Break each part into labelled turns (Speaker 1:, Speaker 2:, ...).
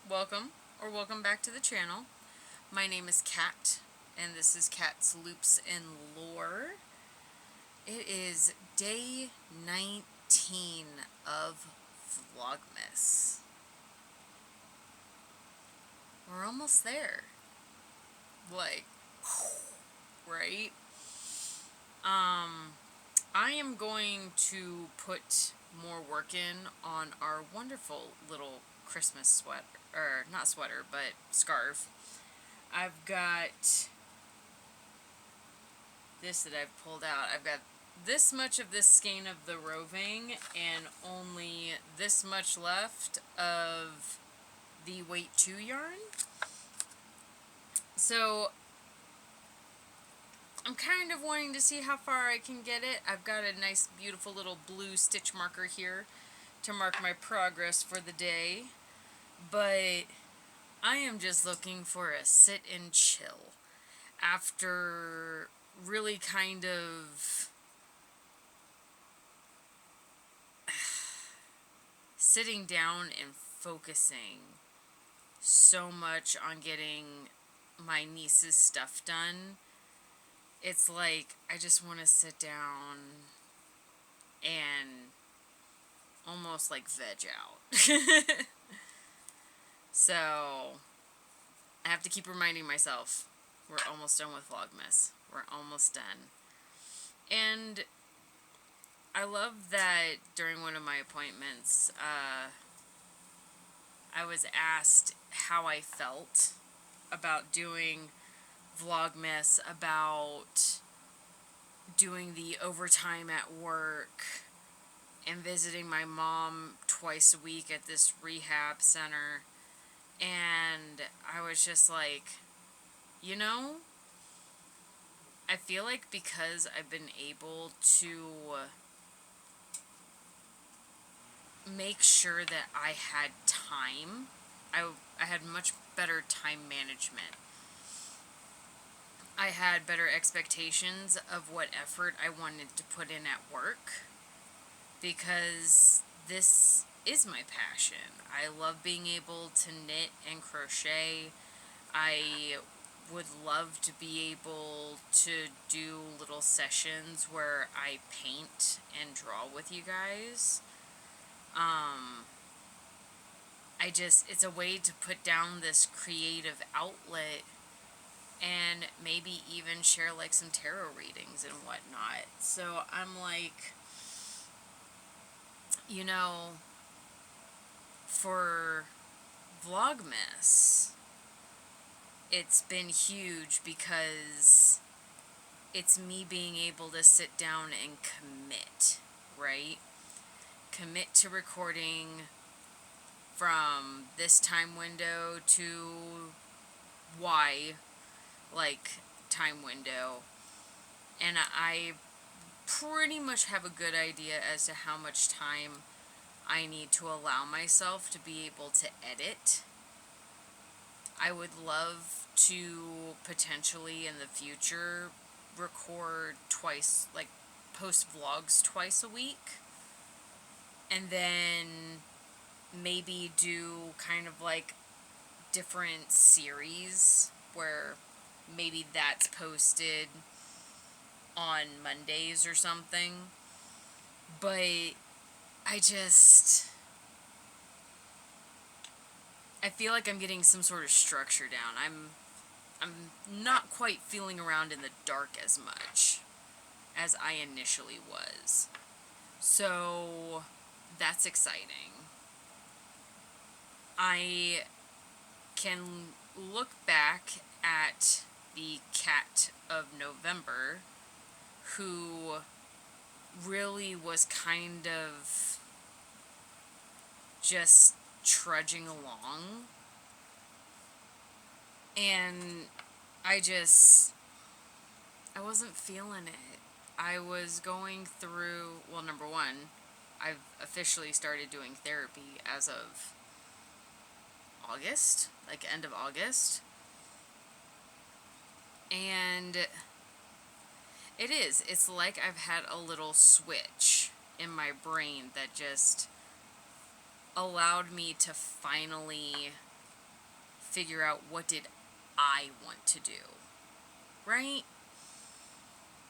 Speaker 1: welcome or welcome back to the channel. My name is Kat, and this is Kat's Loops and Lore. It is day 19 of Vlogmas. We're almost there. Like, right? I am going to put more work in on our wonderful little Christmas sweater, or not sweater, but scarf. I've got this that I've pulled out. I've got this much of this skein of the roving and only this much left of the weight 2 yarn. So I'm kind of wanting to see how far I can get it. I've got a nice beautiful little blue stitch marker here to mark my progress for the day. But I am just looking for a sit and chill after really kind of sitting down and focusing so much on getting my niece's stuff done. It's like I just want to sit down and almost like veg out. So I have to keep reminding myself we're almost done with Vlogmas. We're almost done. And I love that during one of my appointments, I was asked how I felt about doing Vlogmas, about doing the overtime at work, and visiting my mom twice a week at this rehab center. And I was just like, you know, I feel like because I've been able to make sure that I had time, I had much better time management. I had better expectations of what effort I wanted to put in at work, because this is my passion. I love being able to knit and crochet. I would love to be able to do little sessions where I paint and draw with you guys. It's a way to put down this creative outlet and maybe even share like some tarot readings and whatnot. So I'm like, you know, for Vlogmas, it's been huge because it's me being able to sit down and commit, right? Commit to recording from this time window to Y, like, time window. And I pretty much have a good idea as to how much time I need to allow myself to be able to edit. I would love to potentially in the future record twice, like post vlogs twice a week, and then maybe do kind of like different series where maybe that's posted on Mondays or something. But I feel like I'm getting some sort of structure down. I'm not quite feeling around in the dark as much as I initially was. So that's exciting. I can look back at the Cat of November, who really was kind of just trudging along. And I wasn't feeling it. I was going through, well, number one, I've officially started doing therapy as of August, like end of August. And it's like I've had a little switch in my brain that just allowed me to finally figure out what did I want to do, right?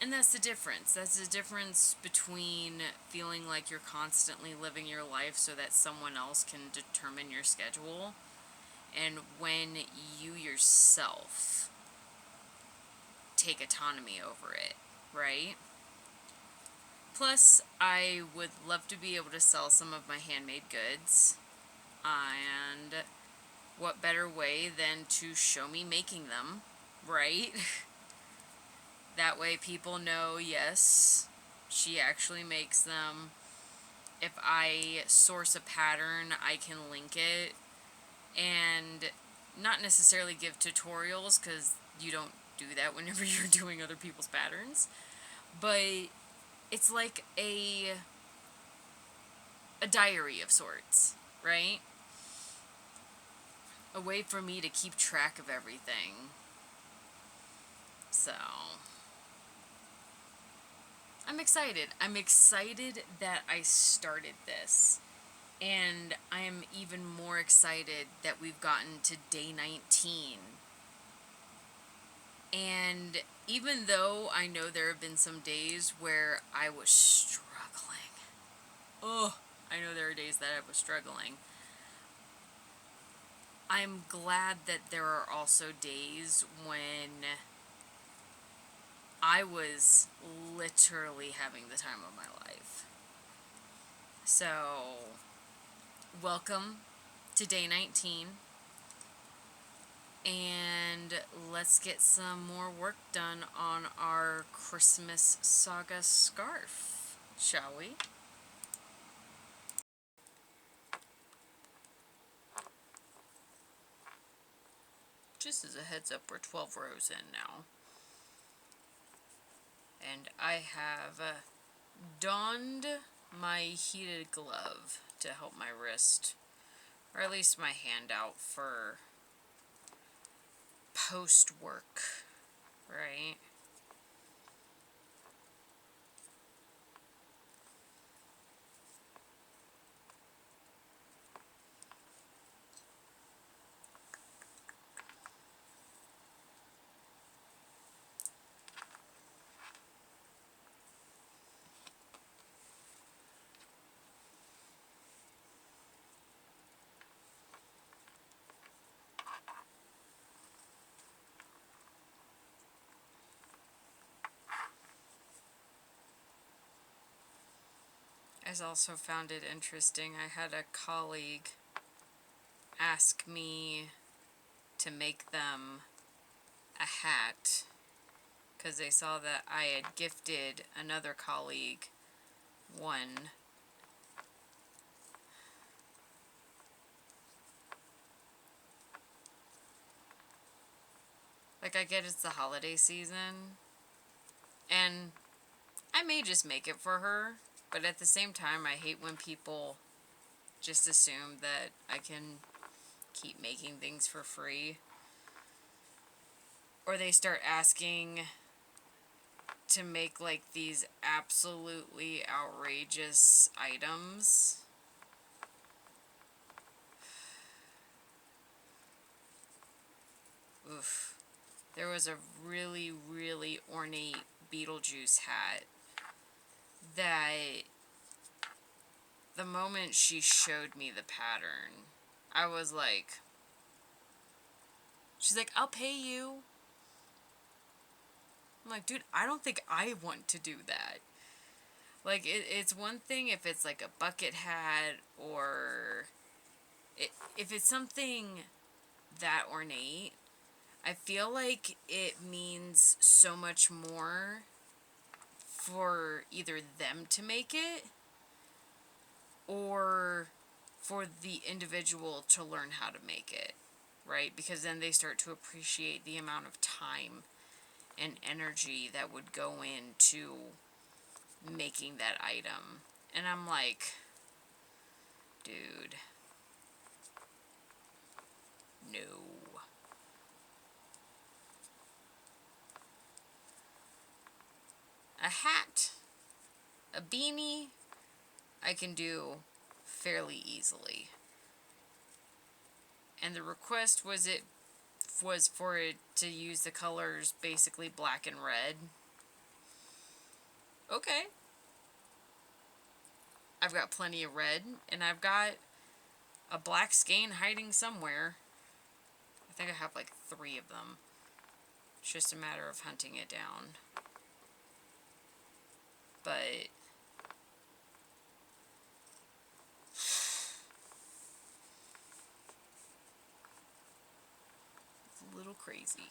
Speaker 1: And that's the difference. That's the difference between feeling like you're constantly living your life so that someone else can determine your schedule, and when you yourself take autonomy over it, right? Plus, I would love to be able to sell some of my handmade goods, and what better way than to show me making them, right? That way people know, yes, she actually makes them. If I source a pattern, I can link it, and not necessarily give tutorials, because you don't do that whenever you're doing other people's patterns, but it's like a diary of sorts, right? A way for me to keep track of everything. So, I'm excited. I'm excited that I started this. And I am even more excited that we've gotten to day 19. And even though I know there have been some days where I was struggling. Oh, I know there are days that I was struggling. I'm glad that there are also days when I was literally having the time of my life. So, welcome to day 19. And let's get some more work done on our Christmas Saga scarf, shall we? Just as a heads up, we're 12 rows in now. And I have donned my heated glove to help my wrist, or at least my hand out for post-work, right? I also found it interesting. I had a colleague ask me to make them a hat because they saw that I had gifted another colleague one. Like, I get it's the holiday season, and I may just make it for her, but at the same time, I hate when people just assume that I can keep making things for free. Or they start asking to make, like, these absolutely outrageous items. Oof. There was a really, really ornate Beetlejuice hat that the moment she showed me the pattern, I was like, she's like, I'll pay you. I'm like, dude, I don't think I want to do that. Like, it's one thing if it's like a bucket hat, or if it's something that ornate, I feel like it means so much more for either them to make it or for the individual to learn how to make it, right? Because then they start to appreciate the amount of time and energy that would go into making that item. And I'm like, dude, no. A hat, a beanie, I can do fairly easily. And the request was for it to use the colors basically black and red. Okay. I've got plenty of red, and I've got a black skein hiding somewhere. I think I have like 3 of them. It's just a matter of hunting it down. But it's a little crazy.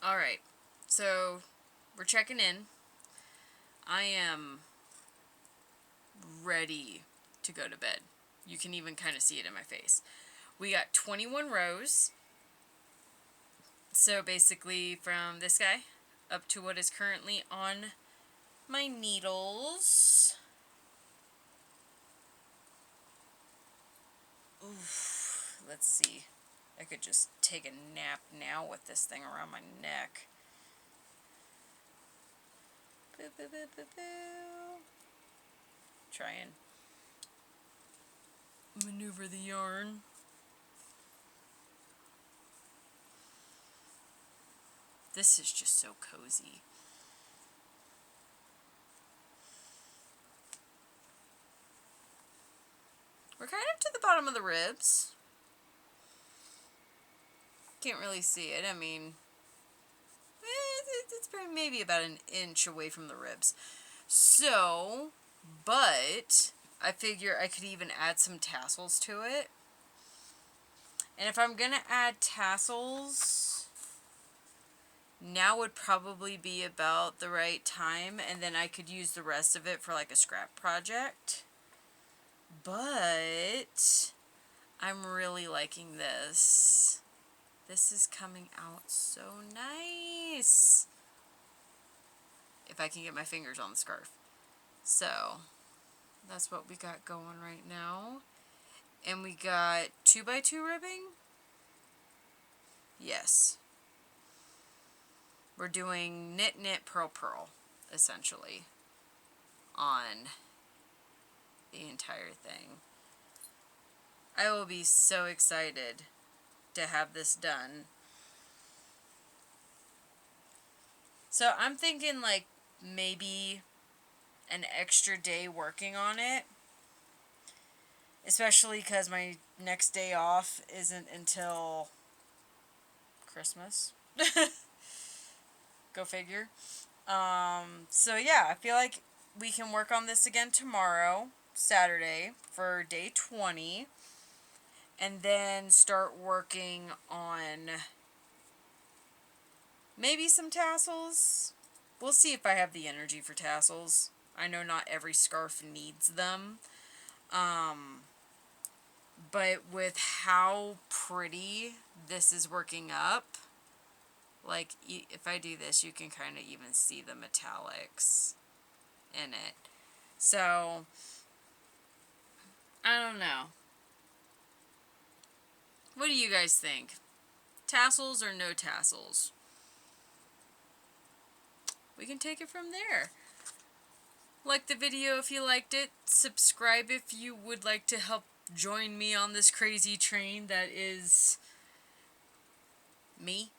Speaker 1: Alright, so we're checking in. I am ready to go to bed. You can even kind of see it in my face. We got 21 rows. So basically from this guy up to what is currently on my needles. Oof, let's see. I could just take a nap now with this thing around my neck. Boo, boo, boo, boo, boo. Try and maneuver the yarn. This is just so cozy. We're kind of to the bottom of the ribs. Can't really see it. I mean, it's maybe about an inch away from the ribs. So, but I figure I could even add some tassels to it. And if I'm gonna add tassels, now would probably be about the right time, and then I could use the rest of it for like a scrap project. But I'm really liking this. This is coming out so nice. If I can get my fingers on the scarf. So, that's what we got going right now. And we got 2x2 ribbing. Yes. We're doing knit, knit, purl, purl, essentially, on the entire thing. I will be so excited to have this done. So I'm thinking like maybe an extra day working on it. Especially because my next day off isn't until Christmas. Go figure. So yeah, I feel like we can work on this again tomorrow, Saturday, for day 20. And then start working on maybe some tassels. We'll see if I have the energy for tassels. I know not every scarf needs them. But with how pretty this is working up, like, if I do this, you can kind of even see the metallics in it. So, I don't know. What do you guys think? Tassels or no tassels? We can take it from there. Like the video if you liked it. Subscribe if you would like to help join me on this crazy train that is me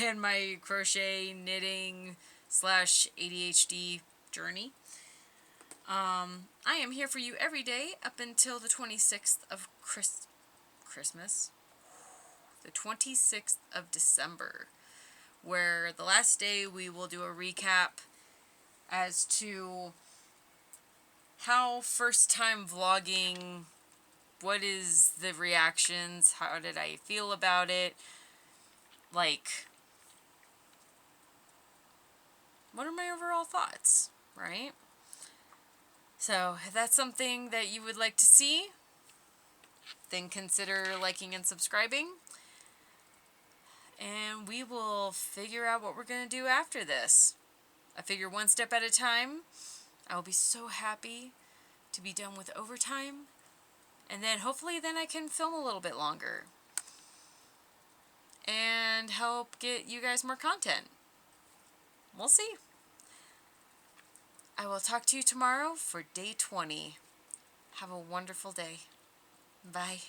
Speaker 1: and my crochet, knitting / ADHD journey. I am here for you every day up until the 26th of Christmas. The 26th of December, where the last day we will do a recap as to how first time vlogging, what is the reactions, how did I feel about it, like, what are my overall thoughts, right? So, if that's something that you would like to see, then consider liking and subscribing. And we will figure out what we're going to do after this. I figure one step at a time. I will be so happy to be done with overtime. And then hopefully then I can film a little bit longer. And help get you guys more content. We'll see. I will talk to you tomorrow for day 20. Have a wonderful day. Bye.